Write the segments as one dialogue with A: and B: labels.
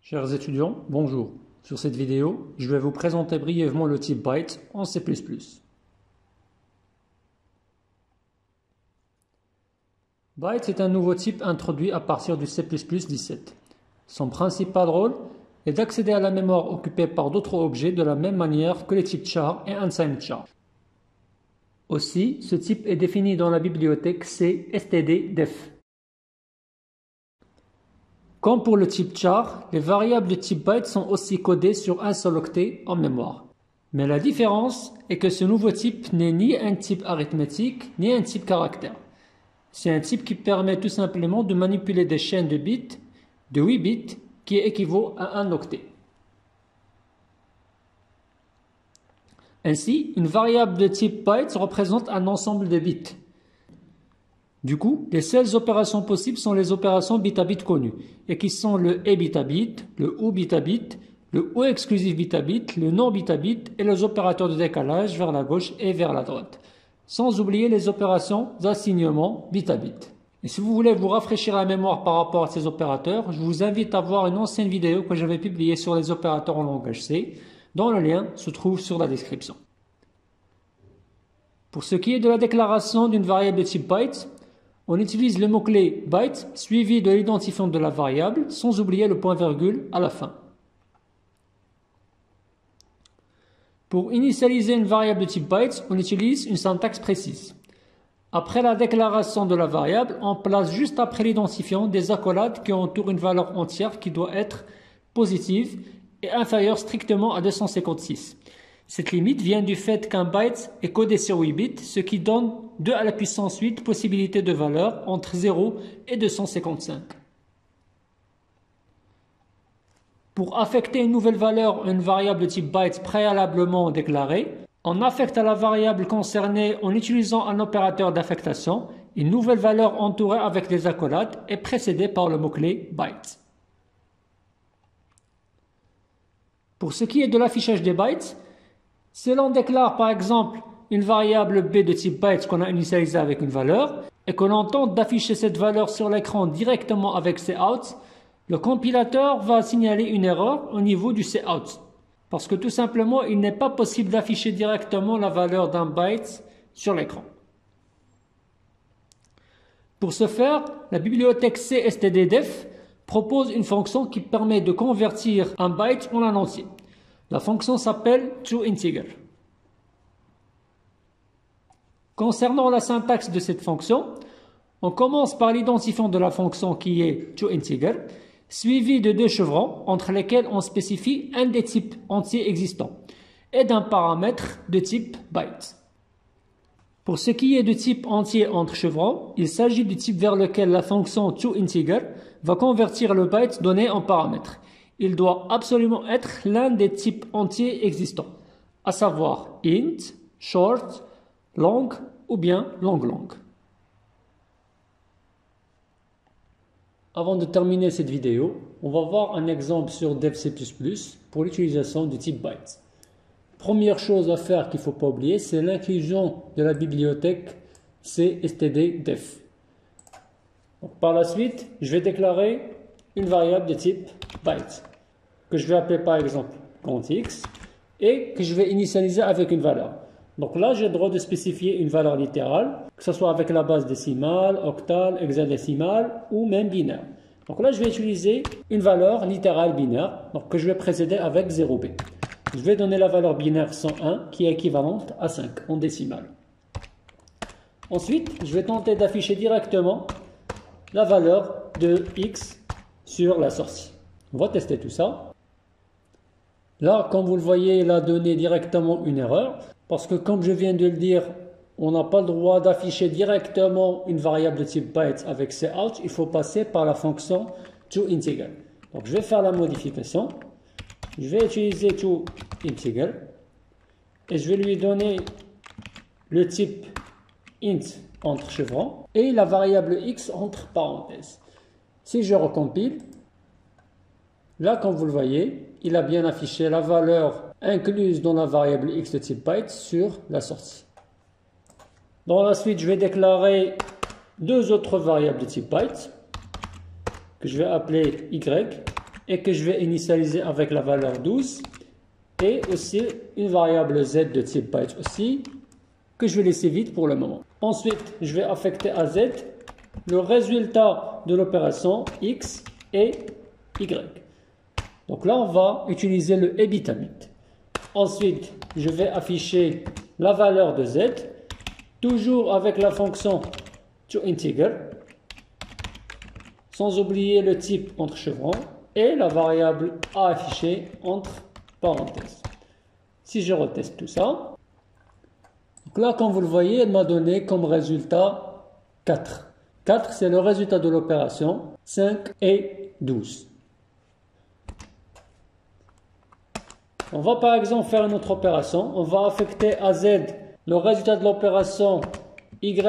A: Chers étudiants, bonjour. Sur cette vidéo, je vais vous présenter brièvement le type byte en C++. Byte est un nouveau type introduit à partir du C++ 17. Son principal rôle est d'accéder à la mémoire occupée par d'autres objets de la même manière que les types char et unsigned char. Aussi, ce type est défini dans la bibliothèque C std-def. Comme pour le type char, les variables de type byte sont aussi codées sur un seul octet en mémoire. Mais la différence est que ce nouveau type n'est ni un type arithmétique, ni un type caractère. C'est un type qui permet tout simplement de manipuler des chaînes de bits, de 8 bits, qui équivaut à un octet. Ainsi, une variable de type byte représente un ensemble de bits. Du coup, les seules opérations possibles sont les opérations bit à bit connues, et qui sont le A bit à bit, le OU bit à bit, le OU exclusif bit à bit, le non bit à bit et les opérateurs de décalage vers la gauche et vers la droite. Sans oublier les opérations d'assignement bit à bit. Et si vous voulez vous rafraîchir la mémoire par rapport à ces opérateurs, je vous invite à voir une ancienne vidéo que j'avais publiée sur les opérateurs en langage C, dont le lien se trouve sur la description. Pour ce qui est de la déclaration d'une variable de type byte, on utilise le mot-clé byte suivi de l'identifiant de la variable, sans oublier le point-virgule à la fin. Pour initialiser une variable de type byte, on utilise une syntaxe précise. Après la déclaration de la variable, on place juste après l'identifiant des accolades qui entourent une valeur entière qui doit être positive et inférieure strictement à 256. Cette limite vient du fait qu'un byte est codé sur 8 bits, ce qui donne 2 à la puissance 8 possibilités de valeurs entre 0 et 255. Pour affecter une nouvelle valeur à une variable de type byte préalablement déclarée, on affecte à la variable concernée en utilisant un opérateur d'affectation une nouvelle valeur entourée avec des accolades et précédée par le mot-clé byte. Pour ce qui est de l'affichage des bytes, si l'on déclare par exemple une variable b de type byte qu'on a initialisée avec une valeur et que l'on tente d'afficher cette valeur sur l'écran directement avec cout, le compilateur va signaler une erreur au niveau du cout. Parce que tout simplement, il n'est pas possible d'afficher directement la valeur d'un byte sur l'écran. Pour ce faire, la bibliothèque C std-def propose une fonction qui permet de convertir un byte en un entier. La fonction s'appelle toInteger. Concernant la syntaxe de cette fonction, on commence par l'identifiant de la fonction qui est toInteger, suivi de deux chevrons entre lesquels on spécifie un des types entiers existants et d'un paramètre de type byte. Pour ce qui est de type entier entre chevrons, il s'agit du type vers lequel la fonction toInteger va convertir le byte donné en paramètre. Il doit absolument être l'un des types entiers existants, à savoir int, short, long ou bien long. Avant de terminer cette vidéo, on va voir un exemple sur Dev C++ pour l'utilisation du type byte. Première chose à faire qu'il ne faut pas oublier, c'est l'inclusion de la bibliothèque C std-def. Par la suite, je vais déclarer une variable de type byte que je vais appeler par exemple contx et que je vais initialiser avec une valeur. Donc là, j'ai le droit de spécifier une valeur littérale, que ce soit avec la base décimale, octale, hexadécimale ou même binaire. Donc là, je vais utiliser une valeur littérale binaire, donc que je vais précéder avec 0b. Je vais donner la valeur binaire 101 qui est équivalente à 5 en décimale. Ensuite, je vais tenter d'afficher directement la valeur de x sur la sortie. On va tester tout ça. Là, comme vous le voyez, il a donné directement une erreur. Parce que comme je viens de le dire, on n'a pas le droit d'afficher directement une variable de type byte avec cout. Il faut passer par la fonction toInteger. Donc je vais faire la modification. Je vais utiliser toInteger. Et je vais lui donner le type int entre chevrons et la variable x entre parenthèses. Si je recompile, là, comme vous le voyez, il a bien affiché la valeur incluse dans la variable x de type byte sur la sortie. Dans la suite, je vais déclarer deux autres variables de type byte que je vais appeler y et que je vais initialiser avec la valeur 12, et aussi une variable z de type byte aussi, que je vais laisser vide pour le moment. Ensuite, je vais affecter à z le résultat de l'opération x et y. Donc là, on va utiliser le EBITABIT. Ensuite, je vais afficher la valeur de z, toujours avec la fonction toInteger, sans oublier le type entre chevrons et la variable à afficher entre parenthèses. Si je reteste tout ça, donc là, comme vous le voyez, elle m'a donné comme résultat 4. 4, c'est le résultat de l'opération 5 et 12. On va par exemple faire une autre opération. On va affecter à z le résultat de l'opération y,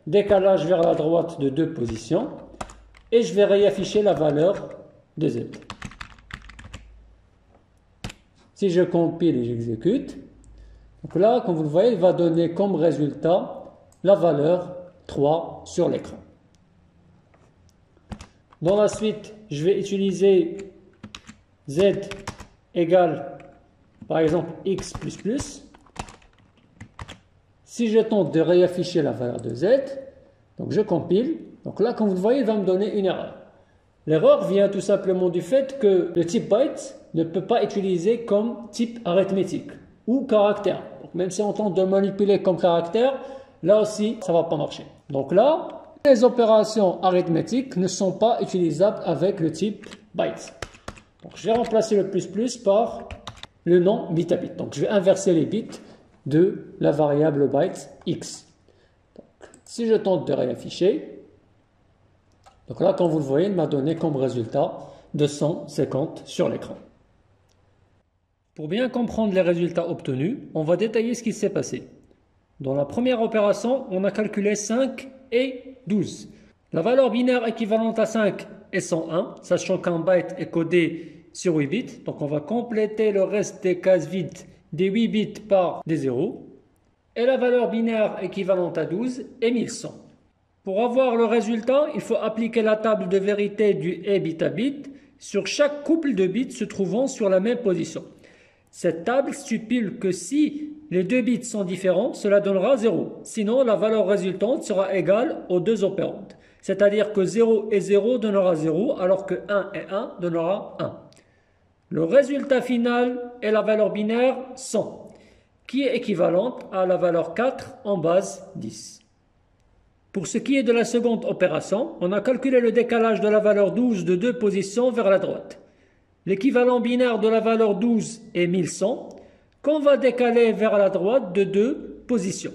A: décalage vers la droite de 2 positions. Et je vais réafficher la valeur de z. Si je compile et j'exécute, donc là, comme vous le voyez, il va donner comme résultat la valeur 3 sur l'écran. Dans la suite, je vais utiliser z égale, par exemple, x++. Si je tente de réafficher la valeur de z, donc je compile. Donc là, comme vous le voyez, il va me donner une erreur. L'erreur vient tout simplement du fait que le type byte ne peut pas utiliser comme type arithmétique ou caractère. Donc même si on tente de manipuler comme caractère, là aussi, ça ne va pas marcher. Donc là, les opérations arithmétiques ne sont pas utilisables avec le type byte. Donc je vais remplacer le plus par le nom BitaBit. Donc je vais inverser les bits de la variable byte x. Donc, si je tente de réafficher, donc là, comme vous le voyez, il m'a donné comme résultat 250 sur l'écran. Pour bien comprendre les résultats obtenus, on va détailler ce qui s'est passé. Dans la première opération, on a calculé 5 et 12. La valeur binaire équivalente à 5 est 101, sachant qu'un byte est codé sur 8 bits. Donc on va compléter le reste des cases vides des 8 bits par des 0. Et la valeur binaire équivalente à 12 est 1100. Pour avoir le résultat, il faut appliquer la table de vérité du EBITABIT sur chaque couple de bits se trouvant sur la même position. Cette table stipule que si les deux bits sont différents, cela donnera 0. Sinon, la valeur résultante sera égale aux deux opérandes. C'est-à-dire que 0 et 0 donnera 0, alors que 1 et 1 donnera 1. Le résultat final est la valeur binaire 100, qui est équivalente à la valeur 4 en base 10. Pour ce qui est de la seconde opération, on a calculé le décalage de la valeur 12 de 2 positions vers la droite. L'équivalent binaire de la valeur 12 est 1100, qu'on va décaler vers la droite de 2 positions.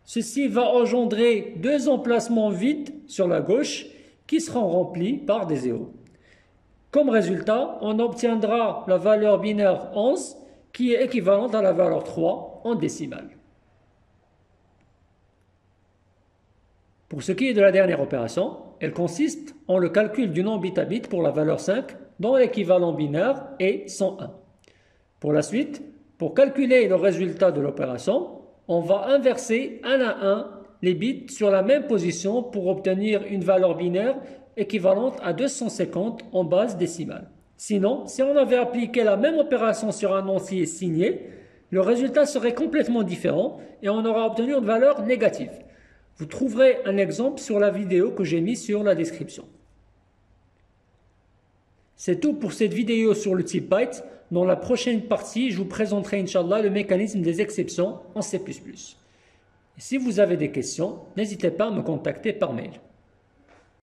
A: Ceci va engendrer 2 emplacements vides sur la gauche qui seront remplis par des zéros. Comme résultat, on obtiendra la valeur binaire 11 qui est équivalente à la valeur 3 en décimale. Pour ce qui est de la dernière opération, elle consiste en le calcul du nom bit à bit pour la valeur 5 dont l'équivalent binaire est 101. Pour la suite, pour calculer le résultat de l'opération, on va inverser un à un les bits sur la même position pour obtenir une valeur binaire équivalente à 250 en base décimale. Sinon, si on avait appliqué la même opération sur un entier signé, le résultat serait complètement différent et on aura obtenu une valeur négative. Vous trouverez un exemple sur la vidéo que j'ai mise sur la description. C'est tout pour cette vidéo sur le type byte. Dans la prochaine partie, je vous présenterai, Inch'Allah, le mécanisme des exceptions en C++. Et si vous avez des questions, n'hésitez pas à me contacter par mail.